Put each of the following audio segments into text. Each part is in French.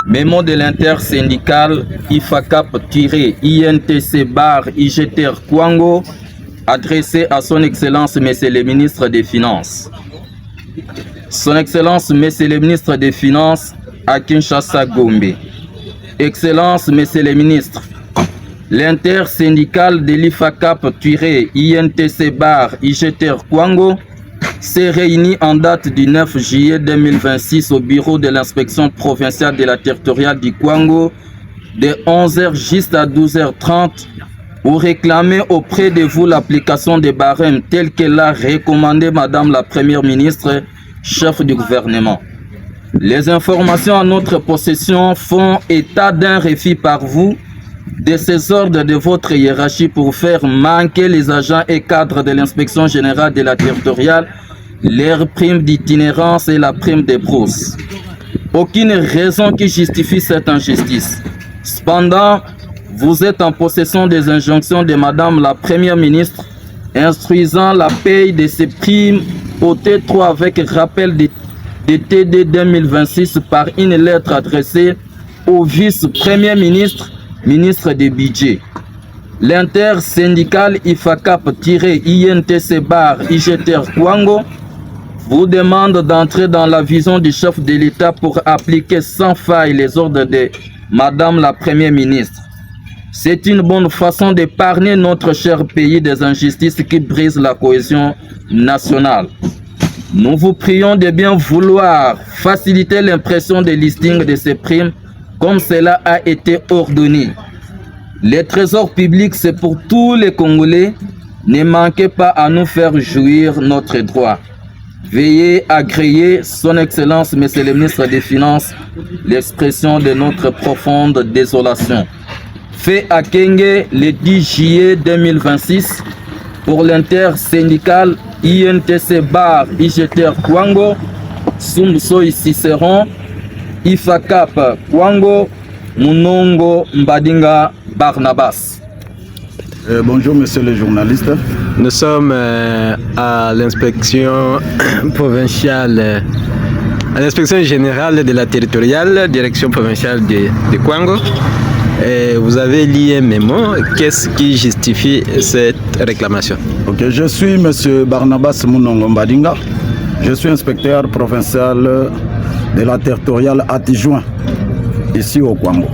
Mémo de l'intersyndicale IFACAP-INTC-IGTR Kwango, adressé à son Excellence Monsieur le Ministre des Finances. Son Excellence Monsieur le Ministre des Finances à Kinshasa Gombe. Excellence Monsieur le Ministre, l'intersyndicale de l'IFACAP-INTC-IGTR Kwango s'est réunie en date du 9 juillet 2026 au bureau de l'inspection provinciale de la territoriale du Kwango de 11h juste à 12h30 pour réclamer auprès de vous l'application des barèmes tels que l'a recommandé Madame la Première ministre, chef du gouvernement. Les informations à notre possession font état d'un refus par vous de ces ordres de votre hiérarchie pour faire manquer les agents et cadres de l'inspection générale de la territoriale leur prime d'itinérance et la prime de brousse. Aucune raison qui justifie cette injustice. Cependant, vous êtes en possession des injonctions de Madame la Première ministre instruisant la paye de ces primes au T3 avec rappel de TD 2026 par une lettre adressée au vice-premier ministre, ministre des Budgets. L'intersyndicale IFACAP-INTC-IGTR Kwango vous demande d'entrer dans la vision du chef de l'État pour appliquer sans faille les ordres de Madame la Première ministre. C'est une bonne façon d'épargner notre cher pays des injustices qui brisent la cohésion nationale. Nous vous prions de bien vouloir faciliter l'impression des listings de ces primes comme cela a été ordonné. Le trésor public, c'est pour tous les Congolais. Ne manquez pas à nous faire jouir notre droit. Veuillez agréer, Son Excellence, Monsieur le Ministre des Finances, l'expression de notre profonde désolation. Fait à Kenge le 10 juillet 2026 pour l'intersyndicale INTC-IGTR Kwango, Sumbusoy Cicéron, IFACAP Kwango, Munongo Mbadinga Barnabas. Bonjour monsieur le journaliste. Nous sommes à l'inspection provinciale, à l'inspection générale de la territoriale, direction provinciale de Kwango. Et vous avez lu un mémo. Qu'est-ce qui justifie cette réclamation? Ok, je suis monsieur Barnabas Munongo Mbadinga. Je suis inspecteur provincial de la territoriale adjoint ici au Kwango.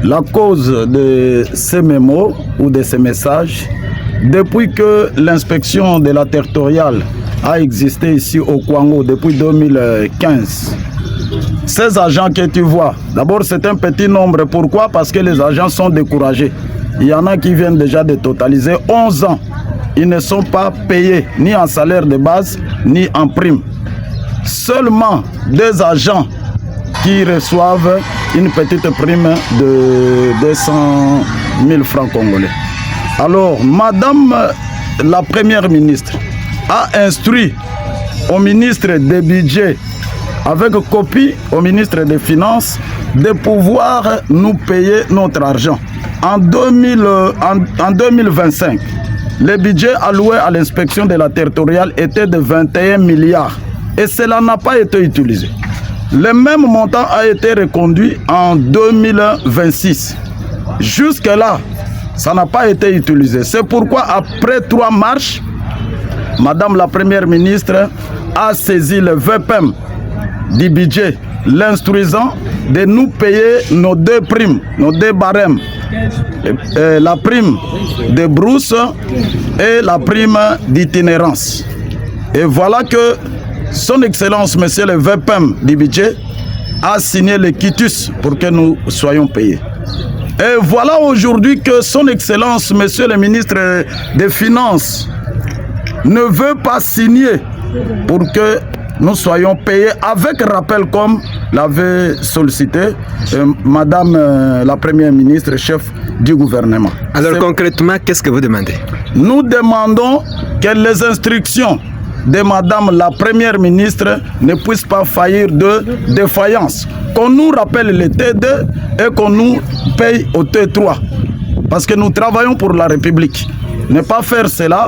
La cause de ces mémos ou de ces messages, depuis que l'inspection de la territoriale a existé ici au Kwango depuis 2015, ces agents que tu vois, d'abord c'est un petit nombre. Pourquoi? Parce que les agents sont découragés. Il y en a qui viennent déjà de totaliser 11 ans. Ils ne sont pas payés ni en salaire de base, ni en prime. Seulement des agents qui reçoivent une petite prime de 200 000 francs congolais. Alors, Madame la Première ministre a instruit au ministre des Budgets, avec copie au ministre des Finances, de pouvoir nous payer notre argent. En 2025, le budget alloué à l'inspection de la territoriale était de 21 milliards et cela n'a pas été utilisé. Le même montant a été reconduit en 2026. Jusque-là, ça n'a pas été utilisé. C'est pourquoi, après 3 marches, Madame la Première ministre a saisi le VPM du budget, l'instruisant de nous payer nos 2 primes, nos 2 barèmes. La prime de brousse et la prime d'itinérance. Et voilà que Son Excellence, Monsieur le VPM du budget, a signé le quitus pour que nous soyons payés. Et voilà aujourd'hui que Son Excellence, Monsieur le ministre des Finances, ne veut pas signer pour que nous soyons payés avec rappel comme l'avait sollicité Madame la Première ministre, chef du gouvernement. Alors concrètement, qu'est-ce que vous demandez? Nous demandons que les instructions de Madame la Première ministre ne puisse pas faillir de défaillance. Qu'on nous rappelle le T2 et qu'on nous paye au T3. Parce que nous travaillons pour la République. Ne pas faire cela,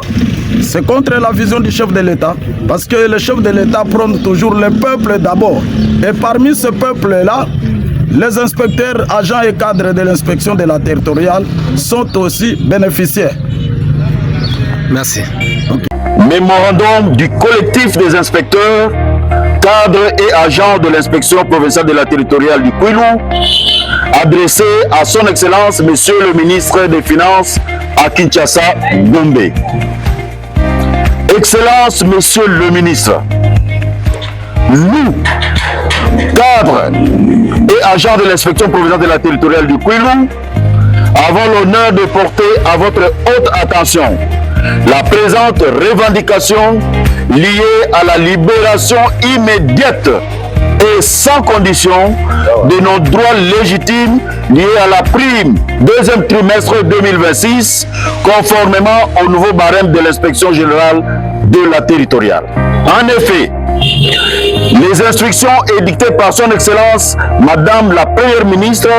c'est contre la vision du chef de l'État. Parce que le chef de l'État prône toujours le peuple d'abord. Et parmi ce peuple-là, les inspecteurs, agents et cadres de l'inspection de la territoriale sont aussi bénéficiaires. Merci. Okay. Mémorandum du collectif des inspecteurs, cadres et agents de l'inspection provinciale de la territoriale du Kwilu, adressé à son Excellence Monsieur le ministre des Finances à Kinshasa, Gombe. Excellence Monsieur le ministre, nous, cadres et agents de l'inspection provinciale de la territoriale du Kwilu, avons l'honneur de porter à votre haute attention la présente revendication liée à la libération immédiate et sans condition de nos droits légitimes liés à la prime deuxième trimestre 2026 conformément au nouveau barème de l'inspection générale de la territoriale. En effet, les instructions édictées par son Excellence Madame la Première ministre,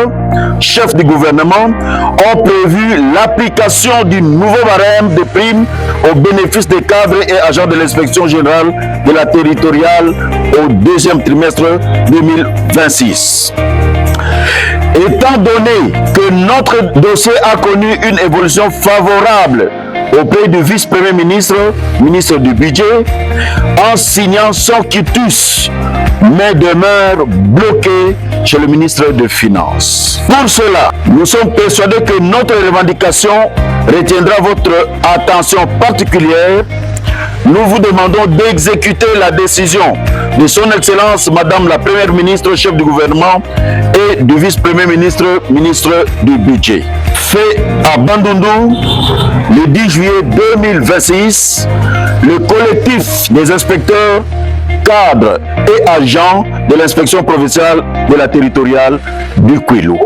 chef du gouvernement, ont prévu l'application du nouveau barème de primes au bénéfice des cadres et agents de l'inspection générale de la territoriale au deuxième trimestre 2026. Étant donné que notre dossier a connu une évolution favorable auprès du vice-premier ministre, ministre du budget, en signant son quitus, mais demeure bloqué chez le ministre des Finances. Pour cela, nous sommes persuadés que notre revendication retiendra votre attention particulière. Nous vous demandons d'exécuter la décision de son Excellence Madame la Première ministre, chef du gouvernement, et du vice-premier ministre, ministre du budget. Fait à Bandundu, le 10 juillet 2026, le collectif des inspecteurs, cadres et agents de l'inspection provinciale de la territoriale du Kwilu.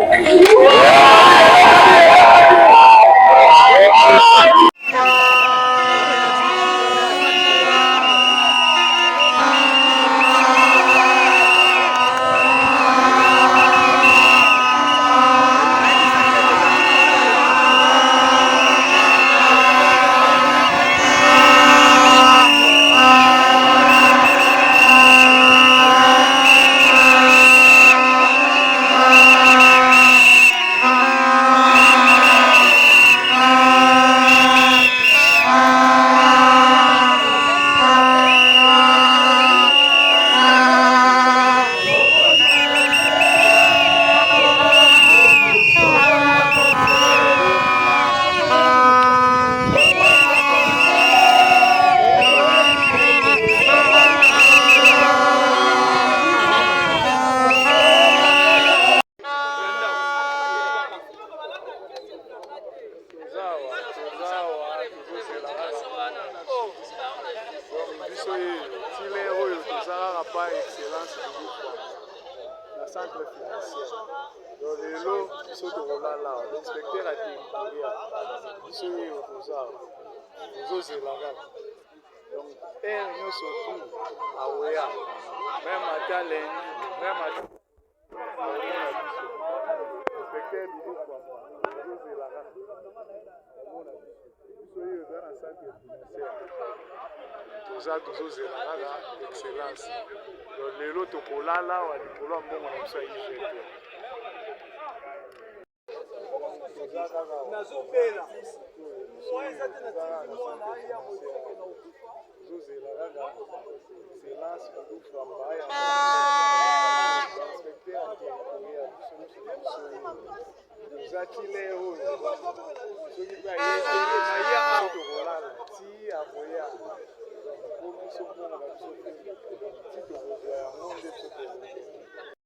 centre financier. Donc lelo biso tokolala l'inspecteur atemporia biso oyo tozozela kaka donc ere nyonso tu aweya même ata lendi même ata inspecteur bilukwa tozozela kaka omona biso oyo eza na centre financier tozozela kaka excellence. Donc lelo tokolala wa likolo ya mbongo na biso ya IGT nazobela oeza te na tv mwana aya tozozela kaka excellence kudufa mbaya inspecteur ya territorial biso tozaki le oyo soki mpe